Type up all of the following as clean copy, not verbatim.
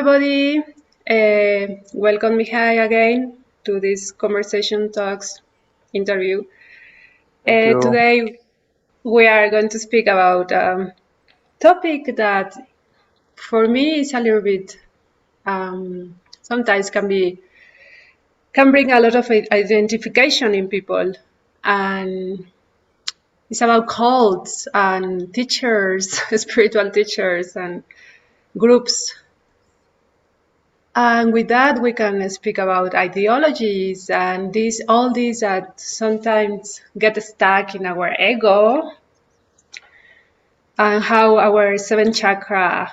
everybody. Welcome, Mihai, again to this Conversation Talks interview. Thank you. Today, we are going to speak about a topic that, for me, is a little bit sometimes can bring a lot of identification in people, and it's about cults and teachers, spiritual teachers, and groups. And with that, we can speak about ideologies and all these that sometimes get stuck in our ego, and how our seventh chakra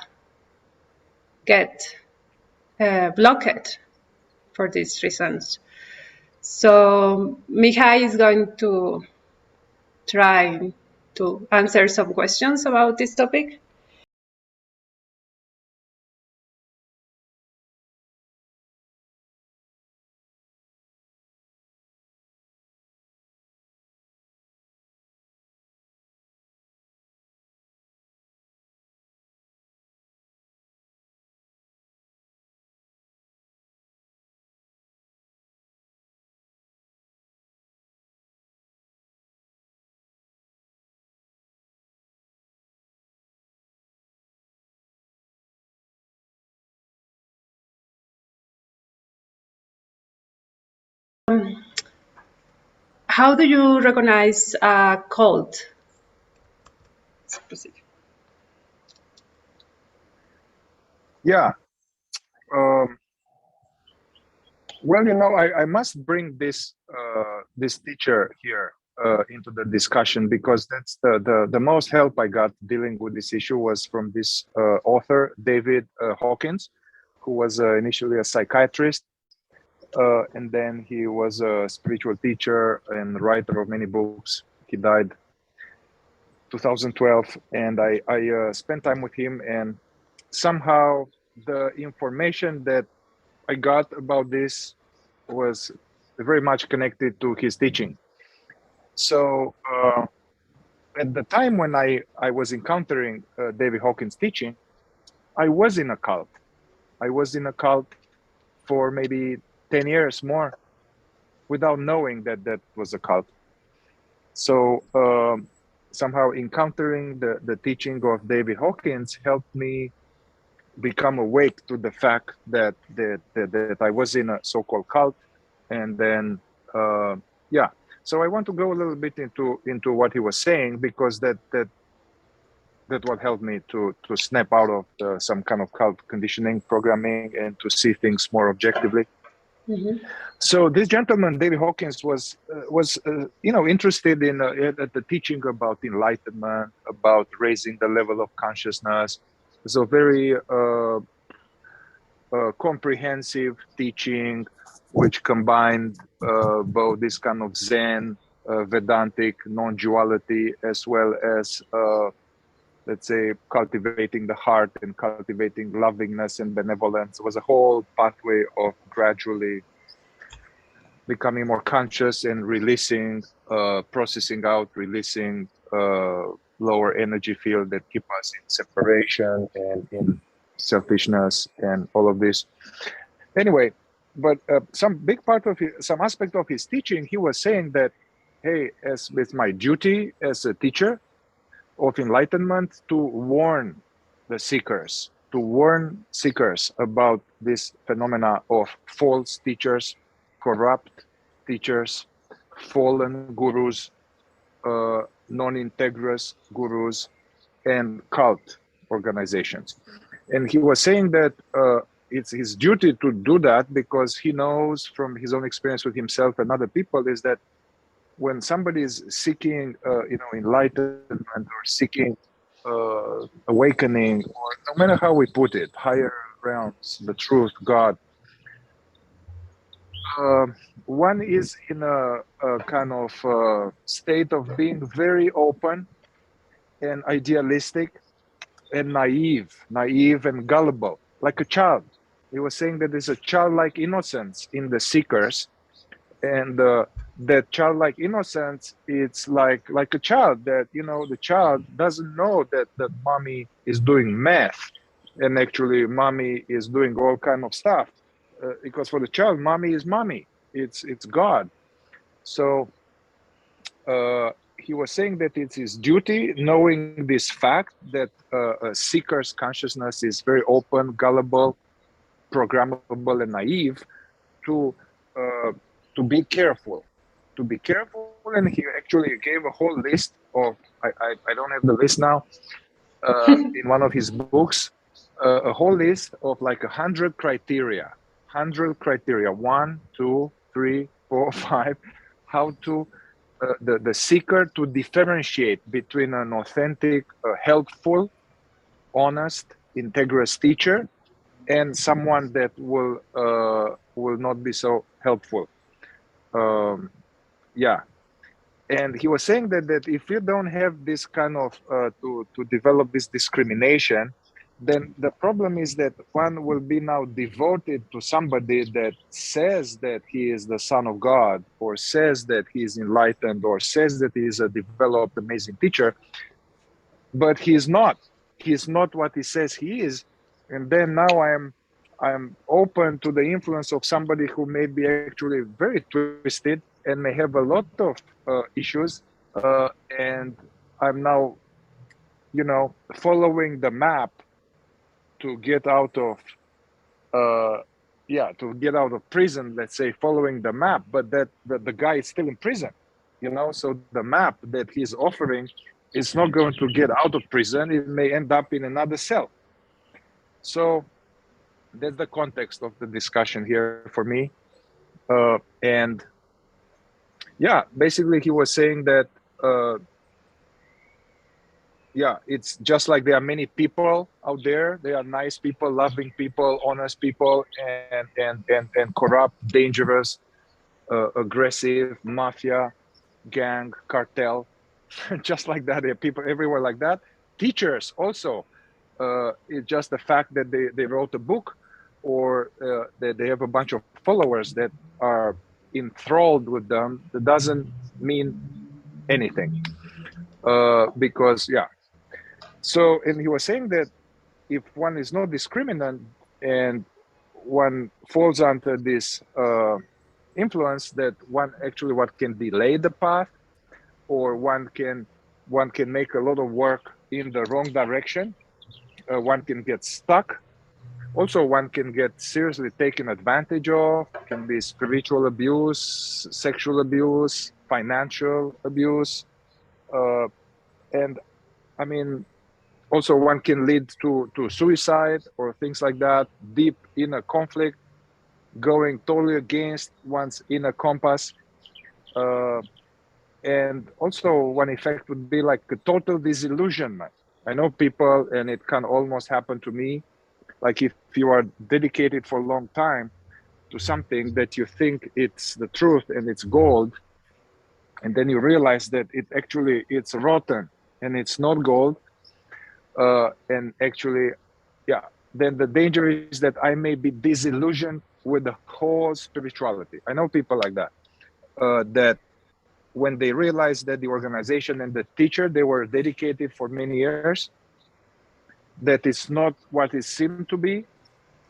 get blocked for these reasons. So Mihai is going to try to answer some questions about this topic. How do you recognize a cult? Yeah. Well, I must bring this this teacher here into the discussion, because that's the most help I got dealing with this issue was from this author, David Hawkins, who was initially a psychiatrist, and then he was a spiritual teacher and writer of many books. He died 2012, and I spent time with him, and somehow the information that I got about this was very much connected to his teaching. So at the time when I was encountering David Hawkins' teaching, I was in a cult. I was in a cult for maybe 10 years more without knowing that that was a cult. So somehow encountering the teaching of David Hawkins helped me become awake to the fact that I was in a so-called cult. And then yeah, so I want to go a little bit into what he was saying, because that what helped me to snap out of some kind of cult conditioning programming and to see things more objectively. Mm-hmm. So this gentleman, David Hawkins, was interested in the teaching about enlightenment, about raising the level of consciousness. So very comprehensive teaching, which combined both this kind of Zen, Vedantic non-duality, as well as let's say cultivating the heart and cultivating lovingness and benevolence. It was a whole pathway of gradually becoming more conscious and releasing, processing out, releasing lower energy field that keep us in separation and in selfishness and all of this. Anyway, but some big part of some aspect of his teaching, he was saying that, hey, as it's my duty as a teacher of enlightenment to warn the seekers, about this phenomena of false teachers, corrupt teachers, fallen gurus, non-integrous gurus, and cult organizations. And he was saying that it's his duty to do that, because he knows from his own experience with himself and other people is that when somebody is seeking, enlightenment or seeking awakening, or no matter how we put it, higher realms, the truth, God, one is in a kind of state of being very open and idealistic and naive and gullible, like a child. He was saying that there's a childlike innocence in the seekers, and that childlike innocence, it's like a child that, the child doesn't know that mommy is doing math, and actually mommy is doing all kind of stuff, because for the child mommy is mommy, it's God. So he was saying that it's his duty, knowing this fact that a seeker's consciousness is very open, gullible, programmable, and naive, to uh, to be careful, and he actually gave a whole list of, I don't have the list now, in one of his books, a whole list of like 100 criteria, 1, 2, 3, 4, 5, how to the seeker to differentiate between an authentic, helpful, honest, integrous teacher and someone that will not be so helpful. Yeah, and he was saying that if you don't have this kind of to develop this discrimination, then the problem is that one will be now devoted to somebody that says that he is the son of God, or says that he is enlightened, or says that he is a developed amazing teacher, but he's not what he says he is. And then now I'm open to the influence of somebody who may be actually very twisted and may have a lot of issues, and I'm now, following the map to get out of to get out of prison, let's say, following the map, but that the guy is still in prison, so the map that he's offering is not going to get out of prison. It may end up in another cell. So that's the context of the discussion here for me. And yeah, basically he was saying that it's just like there are many people out there. There are nice people, loving people, honest people, and corrupt, dangerous, aggressive, mafia, gang, cartel, just like that. There are people everywhere like that. Teachers also. It's just the fact that they wrote a book, or that they have a bunch of followers that are enthralled with them. That doesn't mean anything. Because so, and he was saying that if one is not discriminant and one falls under this influence, that one actually what can delay the path, or one can make a lot of work in the wrong direction. One can get stuck. Also, one can get seriously taken advantage of. Can be spiritual abuse, sexual abuse, financial abuse, and I mean, also one can lead to suicide or things like that, deep inner conflict, going totally against one's inner compass. uh, and also one effect would be like a total disillusionment. I know people, and it can almost happen to me, like if you are dedicated for a long time to something that you think it's the truth and it's gold, and then you realize that it's rotten and it's not gold, and actually, yeah, then the danger is that I may be disillusioned with the whole spirituality. I know people like that, that when they realize that the organization and the teacher they were dedicated for many years, that it's not what it seemed to be,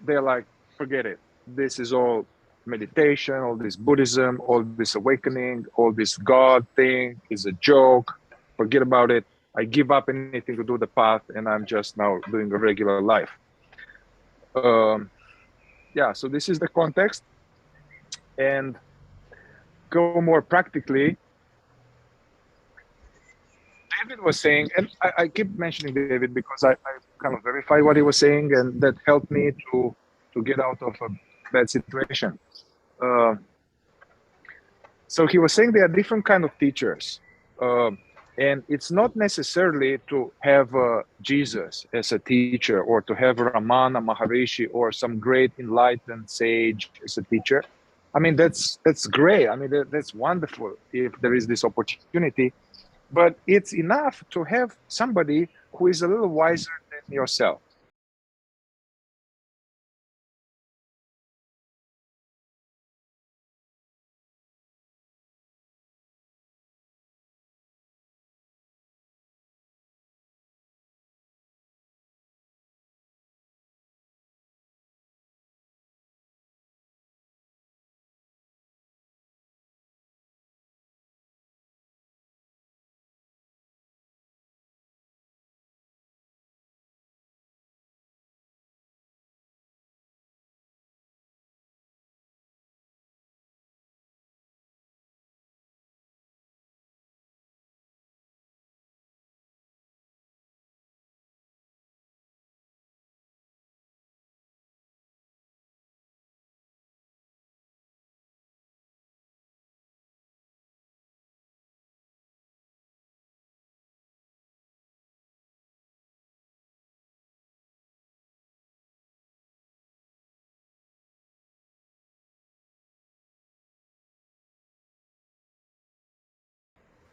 they're like, forget it. This is all meditation, all this Buddhism, all this awakening, all this God thing is a joke. Forget about it. I give up anything to do the path, and I'm just now doing a regular life. Um, yeah, so this is the context. And go more practically, David was saying, and I keep mentioning David because I kind of verified what he was saying, and that helped me to get out of a bad situation. Uh, so he was saying there are different kind of teachers, and it's not necessarily to have Jesus as a teacher, or to have Ramana Maharishi or some great enlightened sage as a teacher. I mean, that's great. I mean, that's wonderful if there is this opportunity. But it's enough to have somebody who is a little wiser than yourself.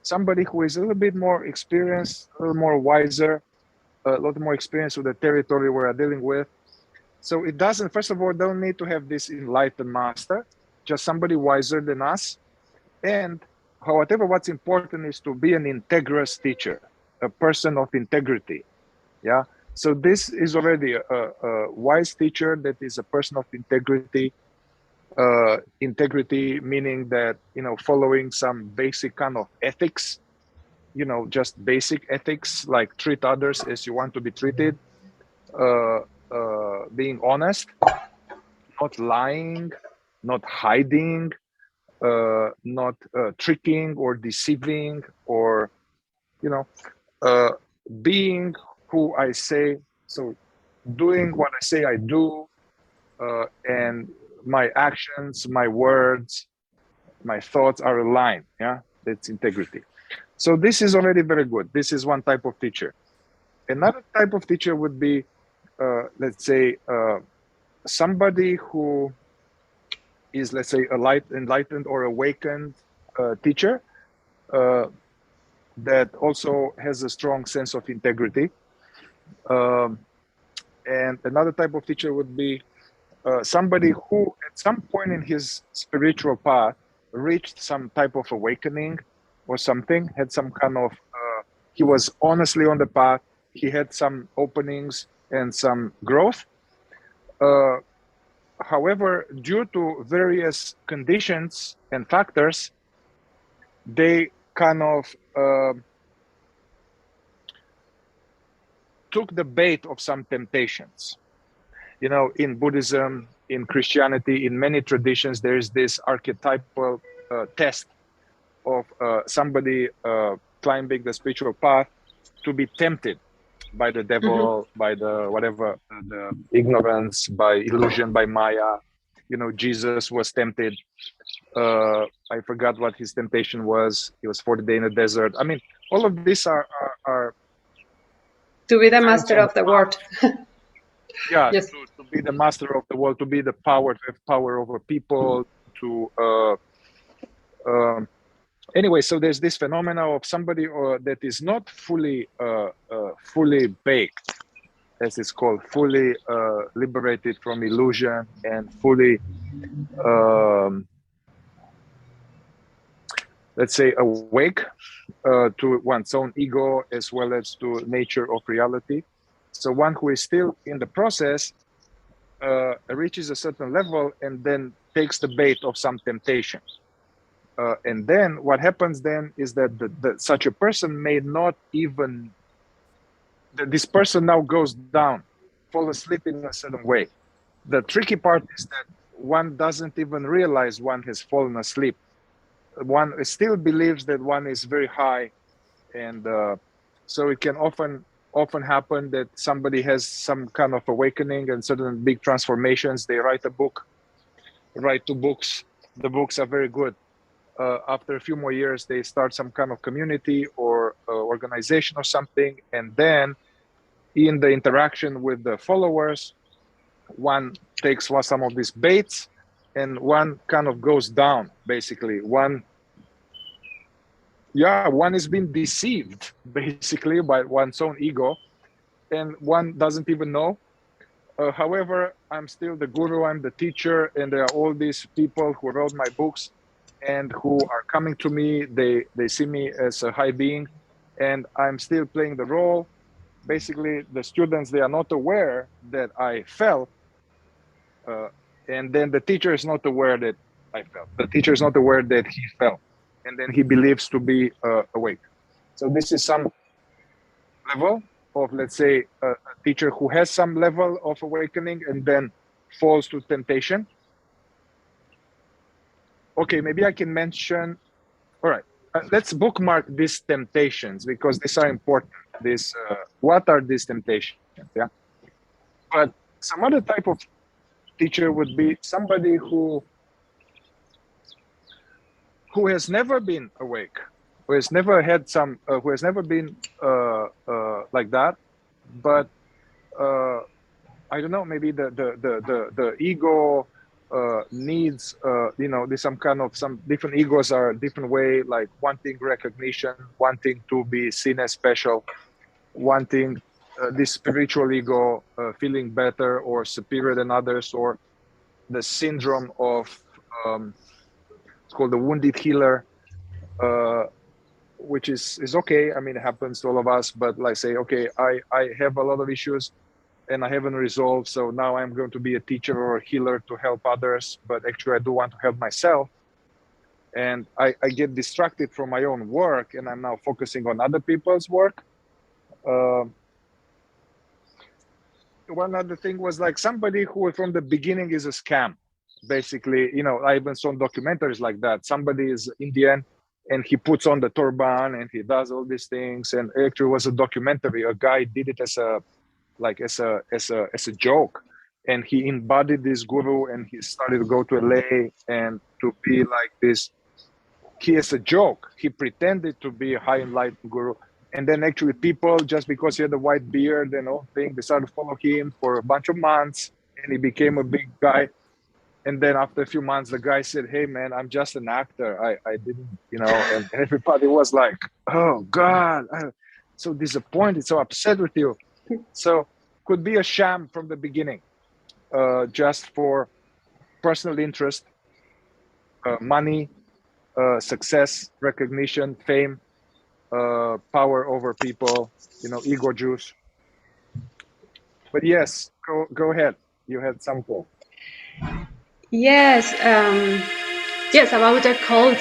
somebody who is a little bit more experienced, a little more wiser, a lot more experience with the territory we're dealing with. So it doesn't, first of all, don't need to have this enlightened master, just somebody wiser than us. And however, what's important is to be an integrous teacher, a person of integrity. Yeah. So this is already a wise teacher that is a person of integrity. Integrity meaning that, you know, following some basic kind of ethics, you know, just basic ethics, like treat others as you want to be treated, being honest, not lying, not hiding, not tricking or deceiving, or, you know, being who I say, so doing what I say I do, and my actions, my words, my thoughts are aligned. Yeah, that's integrity. So this is already very good. This is one type of teacher. Another type of teacher would be, let's say, somebody who is, let's say, a enlightened or awakened teacher that also has a strong sense of integrity. And another type of teacher would be somebody who at some point in his spiritual path reached some type of awakening or something, had some kind of, he was honestly on the path, he had some openings and some growth. However, due to various conditions and factors, they kind of took the bait of some temptations. You know, in Buddhism, in Christianity, in many traditions, there is this archetypal test of somebody climbing the spiritual path to be tempted by the devil, by the whatever, the ignorance, by illusion, by Maya. You know, Jesus was tempted. I forgot what his temptation was. He was 40 days in the desert. I mean, all of these are to be the master of the world. Yeah, yes. to be the master of the world, to be the power, to have power over people, to anyway. So there's this phenomena of somebody that is not fully fully baked, as it's called, fully liberated from illusion and fully let's say awake to one's own ego as well as to nature of reality. So one who is still in the process reaches a certain level and then takes the bait of some temptation. And then what happens then is that such a person may not even, this person now goes down, fall asleep in a certain way. The tricky part is that one doesn't even realize one has fallen asleep. One still believes that one is very high, and so it can often happen that somebody has some kind of awakening and certain big transformations. They write two books. The books are very good. After a few more years, they start some kind of community or organization or something, and then in the interaction with the followers, one takes some of these baits, and one kind of goes down. Basically, one is being deceived basically by one's own ego, and one doesn't even know. However, I'm still the guru, I'm the teacher, and there are all these people who wrote my books and who are coming to me. They see me as a high being, and I'm still playing the role. Basically, the students, they are not aware that I fell, and then the teacher is not aware that I fell. The teacher is not aware that he fell, and then he believes to be awake. So this is some level of, let's say, a teacher who has some level of awakening and then falls to temptation. Okay, maybe I can mention, all right, let's bookmark these temptations because these are important. What are these temptations? Yeah. But some other type of teacher would be somebody who has never been awake, who has never had some, who has never been like that, but I don't know, maybe the ego needs, there's some different egos are a different way, like wanting recognition, wanting to be seen as special, wanting this spiritual ego, feeling better or superior than others, or the syndrome of, it's called the wounded healer, which is okay. I mean, it happens to all of us, but like say, okay, I have a lot of issues and I haven't resolved, so now I'm going to be a teacher or a healer to help others, but actually I do want to help myself. And I get distracted from my own work, and I'm now focusing on other people's work. One other thing was like somebody who from the beginning is a scam. Basically, I even saw documentaries like that. Somebody is Indian and he puts on the turban and he does all these things. And actually was a documentary. A guy did it as a joke. And he embodied this guru and he started to go to LA and to be like this. He is a joke. He pretended to be a high enlightened guru. And then actually people, just because he had a white beard and all thing, they started to follow him for a bunch of months and he became a big guy. And then after a few months, the guy said, hey man, I'm just an actor. I didn't, and everybody was like, oh God, I'm so disappointed, so upset with you. So could be a sham from the beginning, just for personal interest, money, success, recognition, fame, power over people, ego juice. But yes, go ahead. You had something. Yes, yes, about the cult.